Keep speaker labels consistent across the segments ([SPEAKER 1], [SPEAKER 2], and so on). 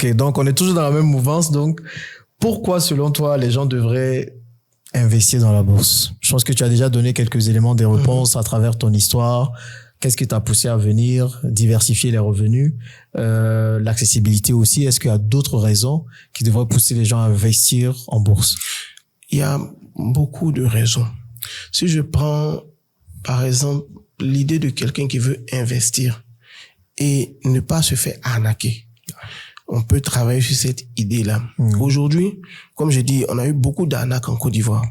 [SPEAKER 1] Ok, donc on est toujours dans la même mouvance. Donc, pourquoi, selon toi, les gens devraient investir dans la bourse? Je pense que tu as déjà donné quelques éléments de réponse à travers ton histoire. Qu'est-ce qui t'a poussé à venir diversifier les revenus, l'accessibilité aussi? Est-ce qu'il y a d'autres raisons qui devraient pousser les gens à investir en bourse?
[SPEAKER 2] Il y a beaucoup de raisons. Si je prends, par exemple, l'idée de quelqu'un qui veut investir et ne pas se faire arnaquer, on peut travailler sur cette idée-là. Aujourd'hui, comme je dis, on a eu beaucoup d'arnaques en Côte d'Ivoire.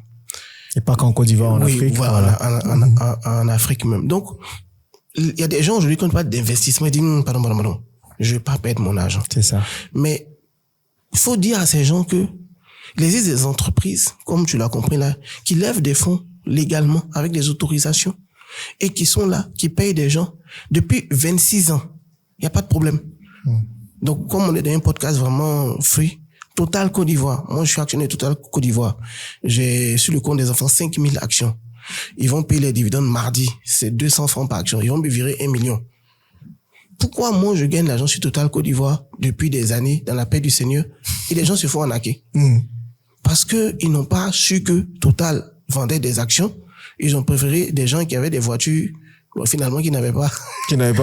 [SPEAKER 1] Et pas qu'en Côte d'Ivoire, en Afrique.
[SPEAKER 2] Voilà. En Afrique même. Donc, il y a des gens aujourd'hui qui ne parlent pas d'investissement. Ils disent, pardon, je vais pas perdre mon argent.
[SPEAKER 1] C'est ça.
[SPEAKER 2] Mais il faut dire à ces gens que il existe des entreprises, comme tu l'as compris là, qui lèvent des fonds légalement avec des autorisations et qui sont là, qui payent des gens depuis 26 ans. Il n'y a pas de problème. Donc, comme on est dans un podcast vraiment free, Total Côte d'Ivoire. Moi, je suis actionnaire Total Côte d'Ivoire. J'ai sur le compte des enfants 5000 actions. Ils vont payer les dividendes mardi. C'est 200 francs par action. Ils vont me virer 1 million. Pourquoi moi, je gagne l'argent sur Total Côte d'Ivoire depuis des années dans la paix du Seigneur et les gens se font arnaquer? Parce que ils n'ont pas su que Total vendait des actions. Ils ont préféré des gens qui avaient des voitures, finalement, qui n'avaient pas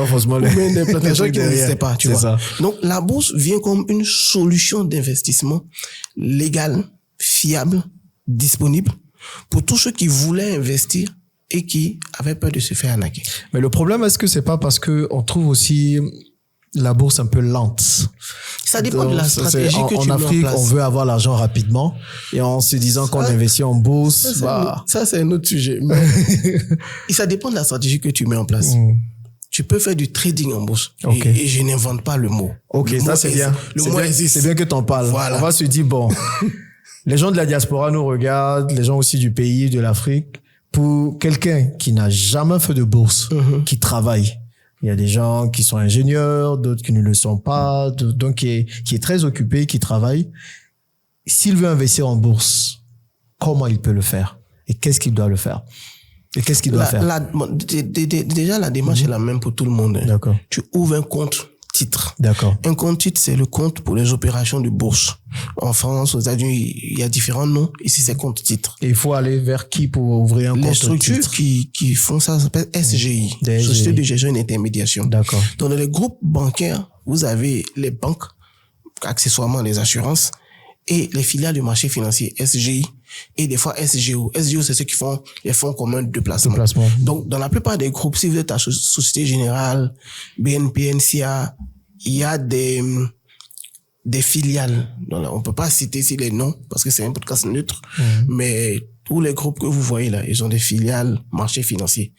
[SPEAKER 1] forcément
[SPEAKER 2] des plantations qui n'existaient pas, tu vois.
[SPEAKER 1] Ça.
[SPEAKER 2] Donc, la bourse vient comme une solution d'investissement légale, fiable, disponible pour tous ceux qui voulaient investir et qui avaient peur de se faire arnaquer.
[SPEAKER 1] Mais le problème, est-ce que c'est pas parce que on trouve aussi la bourse un peu lente?
[SPEAKER 2] Ça dépend de la stratégie que tu mets en place.
[SPEAKER 1] En Afrique, on veut avoir l'argent rapidement et en se disant qu'on investit en bourse,
[SPEAKER 2] ça c'est un autre sujet. Mais ça dépend de la stratégie que tu mets en place. Tu peux faire du trading en bourse. Et je n'invente pas le mot.
[SPEAKER 1] Ok, ça c'est bien. C'est bien que t'en parles.
[SPEAKER 2] Voilà.
[SPEAKER 1] On va se dire, bon, les gens de la diaspora nous regardent, les gens aussi du pays, de l'Afrique. Pour quelqu'un qui n'a jamais fait de bourse, qui travaille, il y a des gens qui sont ingénieurs, d'autres qui ne le sont pas, donc qui est très occupé, qui travaille. S'il veut investir en bourse, comment il peut le faire? Et qu'est-ce qu'il doit le faire? Et qu'est-ce qu'il doit faire?
[SPEAKER 2] Déjà, la démarche est la même pour tout le monde.
[SPEAKER 1] D'accord.
[SPEAKER 2] Tu ouvres un compte titre.
[SPEAKER 1] D'accord.
[SPEAKER 2] Un compte titre, c'est le compte pour les opérations de bourse. En France, aux États-Unis, il y a différents noms. Ici, c'est compte titre.
[SPEAKER 1] Et il faut aller vers qui pour ouvrir un compte titre?
[SPEAKER 2] Les structures qui font ça s'appellent SGI. Société de gestion et d'intermédiation.
[SPEAKER 1] D'accord.
[SPEAKER 2] Dans les groupes bancaires, vous avez les banques, accessoirement les assurances, et les filiales du marché financier, SGI, et des fois SGO. SGO, c'est ceux qui font les fonds communs de placement. Donc, dans la plupart des groupes, si vous êtes à Société Générale, BNP, NCA, il y a des filiales. Donc, on peut pas citer ici les noms, parce que c'est un podcast neutre, mais tous les groupes que vous voyez là, ils ont des filiales marché financier.